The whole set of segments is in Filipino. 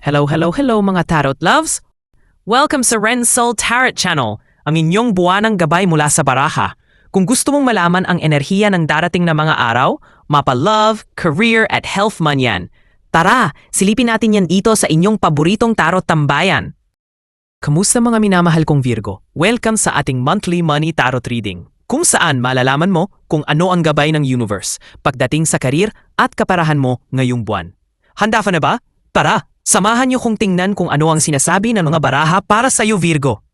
Hello, hello, hello mga Tarot Loves! Welcome sa Ren Soul Tarot Channel, ang inyong buwanang gabay mula sa baraha. Kung gusto mong malaman ang enerhiya ng darating na mga araw, mapa love, career at health man yan. Tara, silipin natin yan dito sa inyong paboritong tarot tambayan. Kamusta mga minamahal kong Virgo? Welcome sa ating monthly money tarot reading, kung saan malalaman mo kung ano ang gabay ng universe pagdating sa karir at kaparahan mo ngayong buwan. Handa ka na ba? Tara! Samahan niyo kong tingnan kung ano ang sinasabi ng mga baraha para sa iyo, Virgo.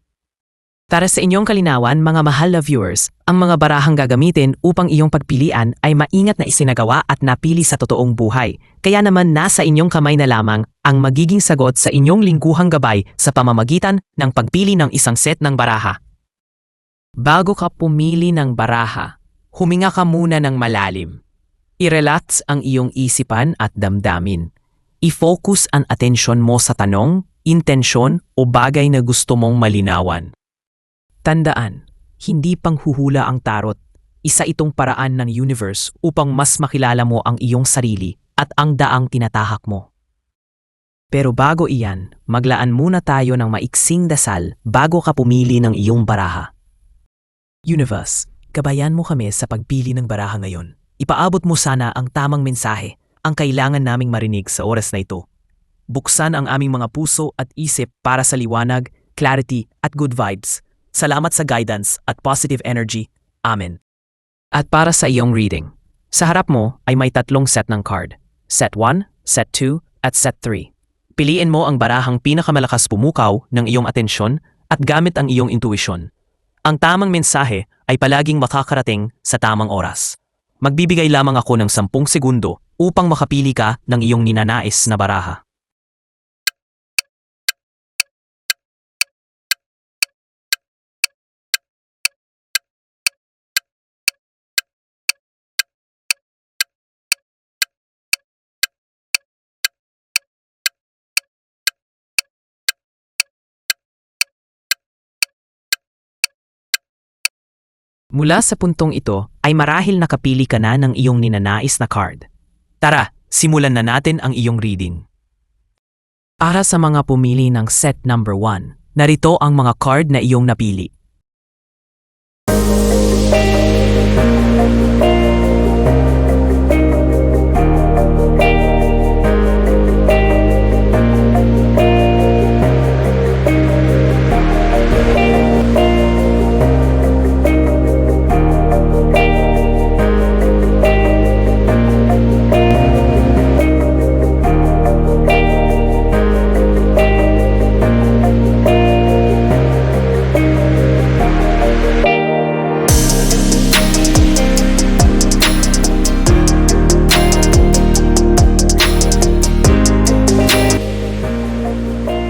Para sa inyong kalinawan, mga mahal na viewers, ang mga barahang gagamitin upang iyong pagpilian ay maingat na isinagawa at napili sa totoong buhay. Kaya naman nasa inyong kamay na lamang ang magiging sagot sa inyong lingguhang gabay sa pamamagitan ng pagpili ng isang set ng baraha. Bago ka pumili ng baraha, huminga ka muna ng malalim. I-relax ang iyong isipan at damdamin. I-focus ang atensyon mo sa tanong, intensyon o bagay na gusto mong malinawan. Tandaan, hindi panghuhula ang tarot. Isa itong paraan ng universe upang mas makilala mo ang iyong sarili at ang daang tinatahak mo. Pero bago iyan, maglaan muna tayo ng maiksing dasal bago ka pumili ng iyong baraha. Universe, gabayan mo kami sa pagpili ng baraha ngayon. Ipaabot mo sana ang tamang mensahe, ang kailangan naming marinig sa oras na ito. Buksan ang aming mga puso at isip para sa liwanag, clarity at good vibes. Salamat sa guidance at positive energy. Amen. At para sa iyong reading, sa harap mo ay may tatlong set ng card. Set 1, Set 2, at Set 3. Piliin mo ang barahang pinakamalakas pumukaw ng iyong atensyon at gamit ang iyong intuition. Ang tamang mensahe ay palaging makakarating sa tamang oras. Magbibigay lamang ako ng 10 segundo upang makapili ka ng iyong ninanais na baraha. Mula sa puntong ito ay marahil nakapili ka na ng iyong ninanais na card. Tara, simulan na natin ang iyong reading. Para sa mga pumili ng set number 1, narito ang mga card na iyong napili.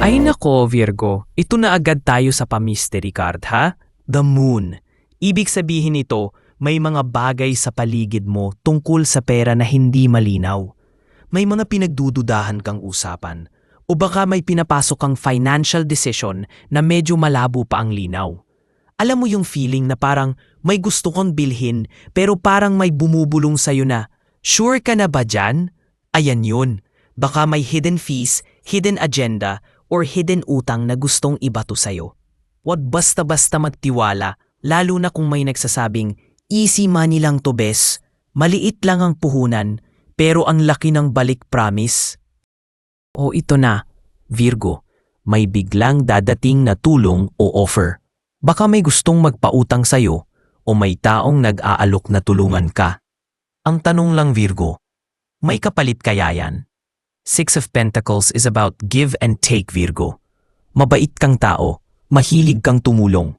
Ay nako, Virgo, ito na agad tayo sa pa-mystery card, ha? The Moon. Ibig sabihin nito, may mga bagay sa paligid mo tungkol sa pera na hindi malinaw. May mga pinagdududahan kang usapan. O baka may pinapasok kang financial decision na medyo malabo pa ang linaw. Alam mo yung feeling na parang may gusto kang bilhin pero parang may bumubulong sa'yo na, sure ka na ba dyan? Ayan yun. Baka may hidden fees, hidden agenda, or hidden utang na gustong ibato sa'yo. Huwag basta-basta magtiwala, lalo na kung may nagsasabing, easy money lang to bes, maliit lang ang puhunan, pero ang laki ng balik promise. O ito na, Virgo, may biglang dadating na tulong o offer. Baka may gustong magpautang sa'yo o may taong nag-aalok na tulungan ka. Ang tanong lang, Virgo, may kapalit kaya yan? 6 of Pentacles is about give and take, Virgo. Mabait kang tao, mahilig kang tumulong.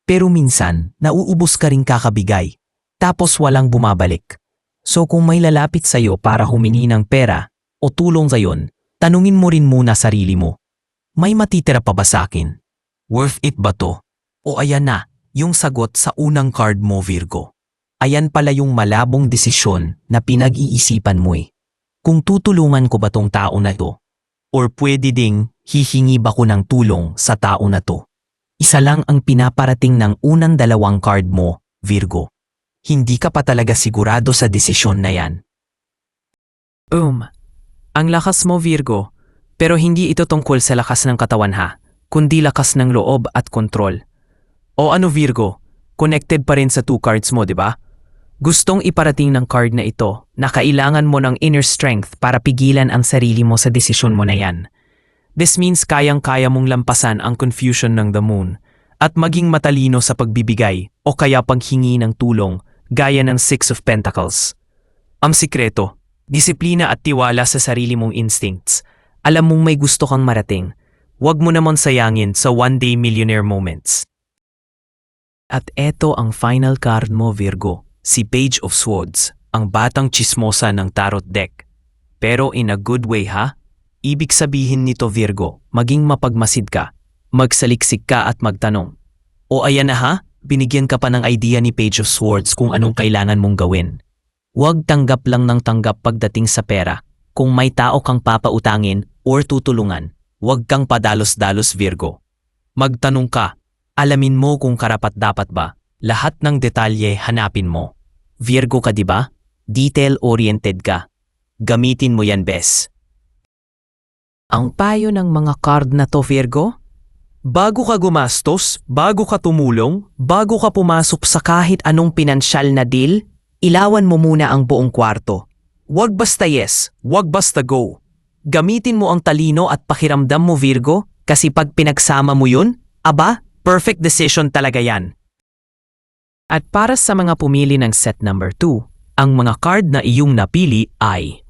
Pero minsan, nauubos ka ring kakabigay, tapos walang bumabalik. So kung may lalapit sa'yo para humingi ng pera o tulong gayon, tanungin mo rin muna sarili mo. May matitira pa ba sa'kin? Worth it ba to? O ayan na, yung sagot sa unang card mo, Virgo. Ayan pala yung malabong desisyon na pinag-iisipan mo eh. Kung tutulungan ko ba tong tao na to? Or pwede ding hihingi ba ko ng tulong sa tao na to? Isa lang ang pinaparating ng unang dalawang card mo, Virgo. Hindi ka pa talaga sigurado sa desisyon na yan. Ang lakas mo, Virgo. Pero hindi ito tungkol sa lakas ng katawan ha, kundi lakas ng loob at kontrol. O ano Virgo, connected pa rin sa 2 cards mo, di ba? Gustong iparating ng card na ito na kailangan mo ng inner strength para pigilan ang sarili mo sa desisyon mo na yan. This means kayang-kaya mong lampasan ang confusion ng the moon at maging matalino sa pagbibigay o kaya paghingi ng tulong gaya ng 6 of Pentacles. Ang sikreto, disiplina at tiwala sa sarili mong instincts. Alam mong may gusto kang marating. Huwag mo naman sayangin sa one-day millionaire moments. At eto ang final card mo Virgo, si Page of Swords, ang batang chismosa ng tarot deck. Pero in a good way ha? Ibig sabihin nito Virgo, maging mapagmasid ka, magsaliksik ka at magtanong. O ayan na ha, binigyan ka pa ng idea ni Page of Swords kung anong kailangan mong gawin. Huwag tanggap lang ng tanggap pagdating sa pera. Kung may tao kang papautangin or tutulungan, huwag kang padalos-dalos Virgo. Magtanong ka, alamin mo kung karapat-dapat ba. Lahat ng detalye hanapin mo. Virgo ka diba? Detail-oriented ka. Gamitin mo yan bes. Ang payo ng mga card na to Virgo? Bago ka gumastos, bago ka tumulong, bago ka pumasok sa kahit anong pinansyal na deal, ilawan mo muna ang buong kwarto. Huwag basta yes, huwag basta go. Gamitin mo ang talino at pakiramdam mo Virgo kasi pag pinagsama mo yun, aba, perfect decision talaga yan. At para sa mga pumili ng set number 2, ang mga card na iyong napili ay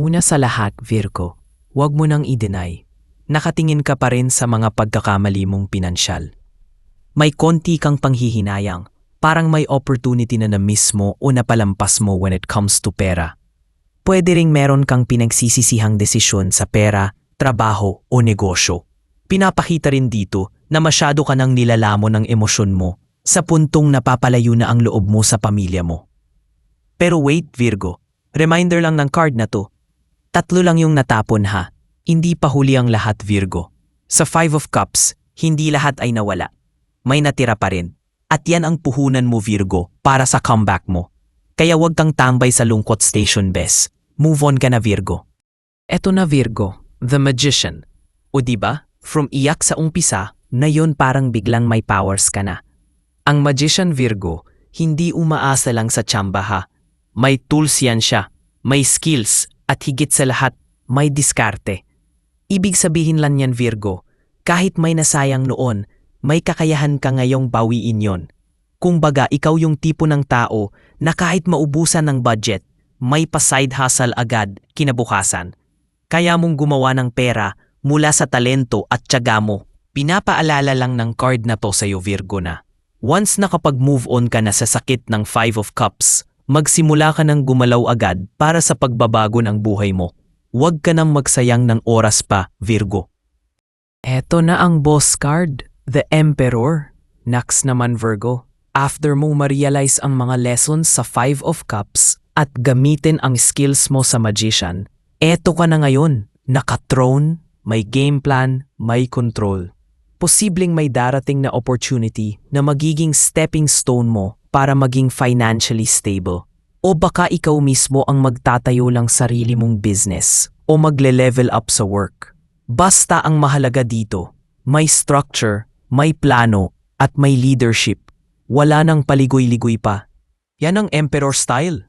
Una sa lahat, Virgo, huwag mo nang i-deny. Nakatingin ka pa rin sa mga pagkakamali mong pinansyal. May konti kang panghihinayang, parang may opportunity na na-miss mo o napalampas mo when it comes to pera. Pwede ring meron kang pinagsisisihang desisyon sa pera, trabaho o negosyo. Pinapakita rin dito na masyado ka nang nilalamon ng emosyon mo sa puntong napapalayo na ang loob mo sa pamilya mo. Pero wait, Virgo, reminder lang ng card na to. 3 lang yung natapon ha. Hindi pa huli ang lahat Virgo. Sa 5 of Cups, hindi lahat ay nawala. May natira pa rin. At yan ang puhunan mo Virgo para sa comeback mo. Kaya huwag kang tambay sa lungkot station bes. Move on ka na Virgo. Eto na Virgo, the Magician. O diba, from iyak sa umpisa, na yun parang biglang may powers ka na. Ang Magician Virgo, hindi umaasa lang sa tsamba ha. May tools yan siya, may skills, at higit sa lahat, may diskarte. Ibig sabihin lang yan Virgo, kahit may nasayang noon, may kakayahan ka ngayong bawiin yon. Kung baga ikaw yung tipo ng tao na kahit maubusan ng budget, may pa-side hustle agad kinabukasan. Kaya mong gumawa ng pera mula sa talento at tiyaga mo. Pinapaalala lang ng card na to sa'yo Virgo na. Once nakapag-move on ka na sa sakit ng 5 of Cups, magsimula ka ng gumalaw agad para sa pagbabago ng buhay mo. Huwag ka nang magsayang ng oras pa, Virgo. Eto na ang boss card, the Emperor. Next naman Virgo, after mong ma-realize ang mga lessons sa 5 of Cups at gamitin ang skills mo sa Magician, eto ka na ngayon, naka-throne, may game plan, may control. Posibleng may darating na opportunity na magiging stepping stone mo para maging financially stable. O baka ikaw mismo ang magtatayo lang sarili mong business o magle-level up sa work. Basta ang mahalaga dito, may structure, may plano, at may leadership. Wala nang paligoy-ligoy pa. Yan ang Emperor style.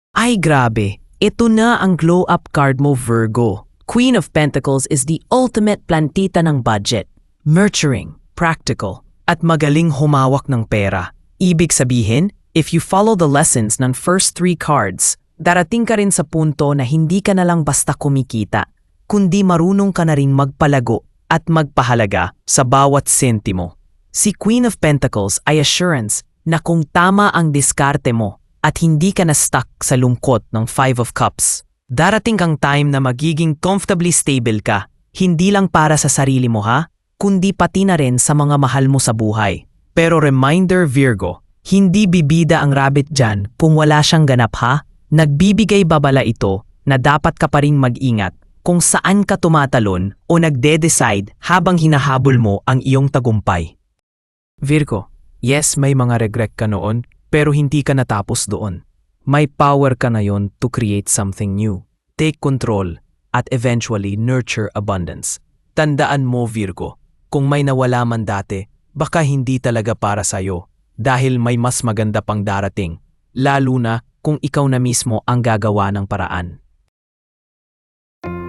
Ay grabe, ito na ang glow-up card mo, Virgo. Queen of Pentacles is the ultimate plantita ng budget. Nurturing, practical, at magaling humawak ng pera. Ibig sabihin, if you follow the lessons ng first 3 cards, darating ka rin sa punto na hindi ka na lang basta kumikita, kundi marunong ka na rin magpalago at magpahalaga sa bawat sentimo. Si Queen of Pentacles ay assurance na kung tama ang diskarte mo at hindi ka na stuck sa lungkot ng 5 of Cups, darating kang time na magiging comfortably stable ka, hindi lang para sa sarili mo ha, kundi pati na rin sa mga mahal mo sa buhay. Pero reminder Virgo, hindi bibida ang rabbit dyan kung wala siyang ganap ha. Nagbibigay babala ito na dapat ka pa rin mag-ingat kung saan ka tumatalon o nagde-decide habang hinahabol mo ang iyong tagumpay. Virgo, yes may mga regret ka noon pero hindi ka natapos doon. May power ka na yon to create something new. Take control at eventually nurture abundance. Tandaan mo Virgo, kung may nawala man dati, baka hindi talaga para sa'yo dahil may mas maganda pang darating, lalo na kung ikaw na mismo ang gagawa ng paraan.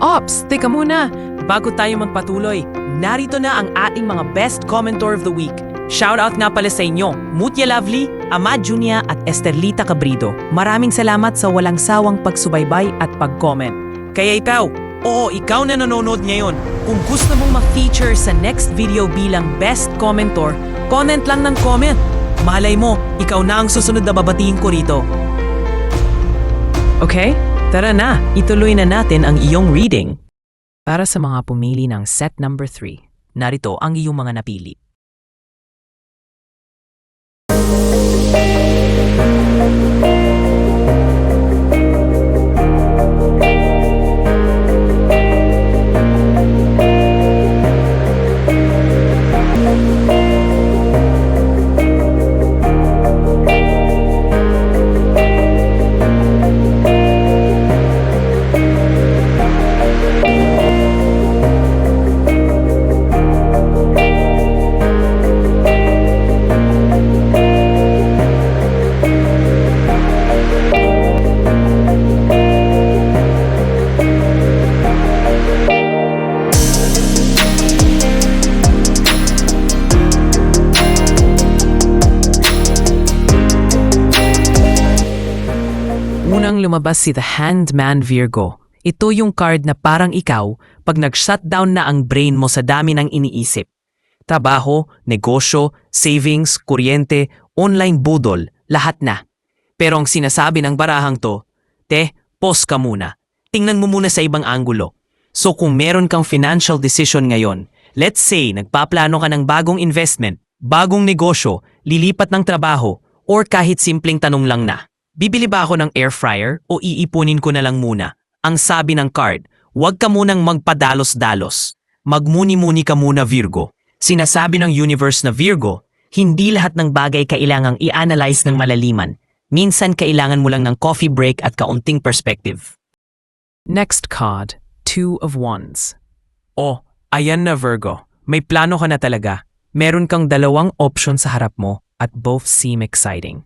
Ops, teka muna! Bago tayo magpatuloy, narito na ang ating mga best commentor of the week. Shoutout nga pala sa inyo, Mutya Lovely, Amad Junia at Esterlita Cabrido. Maraming salamat sa walang sawang pagsubaybay at pag-comment. Kaya ikaw, ikaw na nanonood ngayon. Kung gusto mong ma-feature sa next video bilang best commentor, comment lang ng comment. Malay mo, ikaw na ang susunod na babatiin ko rito. Okay, tara na, ituloy na natin ang iyong reading. Para sa mga pumili ng set number 3, narito ang iyong mga napili. Unang lumabas si The Hanged Man Virgo. Ito yung card na parang ikaw pag nag-shutdown na ang brain mo sa dami ng iniisip. Trabaho, negosyo, savings, kuryente, online budol, lahat na. Pero ang sinasabi ng barahang to, pause ka muna. Tingnan mo muna sa ibang anggulo. So kung meron kang financial decision ngayon, let's say nagpaplano ka ng bagong investment, bagong negosyo, lilipat ng trabaho, or kahit simpleng tanong lang na, bibili ba ako ng air fryer o iipunin ko na lang muna? Ang sabi ng card, huwag ka munang magpadalos-dalos. Magmuni-muni ka muna Virgo. Sinasabi ng universe na Virgo, hindi lahat ng bagay kailangang i-analyze ng malaliman. Minsan kailangan mo lang ng coffee break at kaunting perspective. Next card, 2 of Wands. Ayan na Virgo. May plano ka na talaga. Meron kang 2 option sa harap mo at both seem exciting.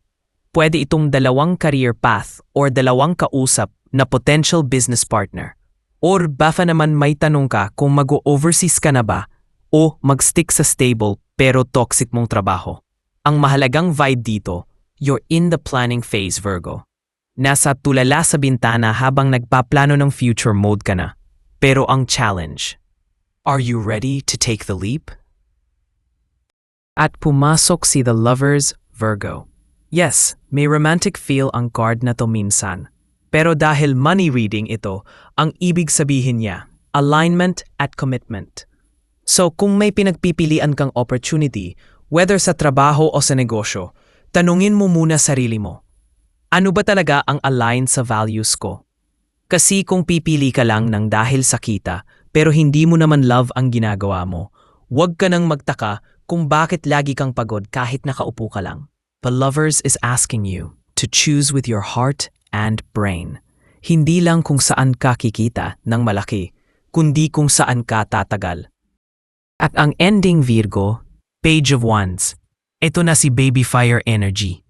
Pwede itong 2 career path or 2 kausap na potential business partner. Or baka naman may tanong ka kung mag-overseas ka na ba o mag-stick sa stable pero toxic mong trabaho. Ang mahalagang vibe dito, you're in the planning phase Virgo. Nasa tulala sa bintana habang nagpaplano ng future mode ka na. Pero ang challenge, are you ready to take the leap? At pumasok si The Lovers Virgo. Yes, may romantic feel ang card na to minsan. Pero dahil money reading ito, ang ibig sabihin niya, alignment at commitment. So kung may pinagpipilian kang opportunity, whether sa trabaho o sa negosyo, tanungin mo muna sarili mo. Ano ba talaga ang align sa values ko? Kasi kung pipili ka lang ng dahil sa kita, pero hindi mo naman love ang ginagawa mo, huwag ka nang magtaka kung bakit lagi kang pagod kahit nakaupo ka lang. The Lovers is asking you to choose with your heart and brain. Hindi lang kung saan ka kikita ng malaki, kundi kung saan ka tatagal. At ang ending Virgo, Page of Wands. Ito na si Baby Fire Energy.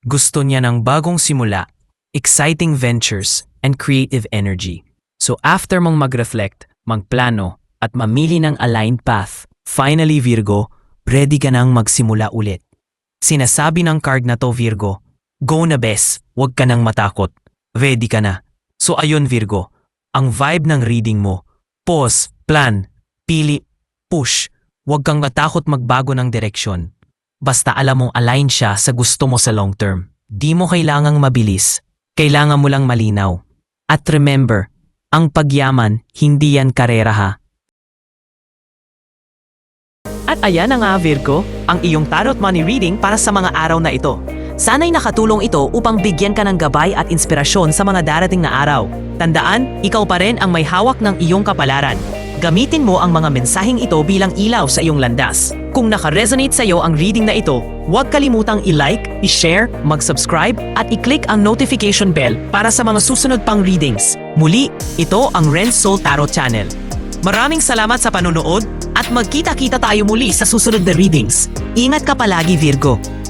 Gusto niya ng bagong simula, exciting ventures, and creative energy. So after mong mag-reflect, magplano, at mamili ng aligned path, finally Virgo, ready ka nang magsimula ulit. Sinasabi ng card na to Virgo, go na bes, huwag ka nang matakot. Ready ka na. So ayun Virgo, ang vibe ng reading mo, pause, plan, pili, push, huwag kang matakot magbago ng direksyon. Basta alam mong align siya sa gusto mo sa long term. Di mo kailangang mabilis, kailangan mo lang malinaw. At remember, ang pagyaman, hindi yan karera ha. At ayan na nga Virgo, ang iyong tarot money reading para sa mga araw na ito. Sana'y nakatulong ito upang bigyan ka ng gabay at inspirasyon sa mga darating na araw. Tandaan, ikaw pa rin ang may hawak ng iyong kapalaran. Gamitin mo ang mga mensaheng ito bilang ilaw sa iyong landas. Kung naka-resonate sa iyo ang reading na ito, huwag kalimutang i-like, i-share, mag-subscribe at i-click ang notification bell para sa mga susunod pang readings. Muli, ito ang Ren's Soul Tarot Channel. Maraming salamat sa panonood at magkita-kita tayo muli sa susunod na readings. Ingat ka palagi Virgo!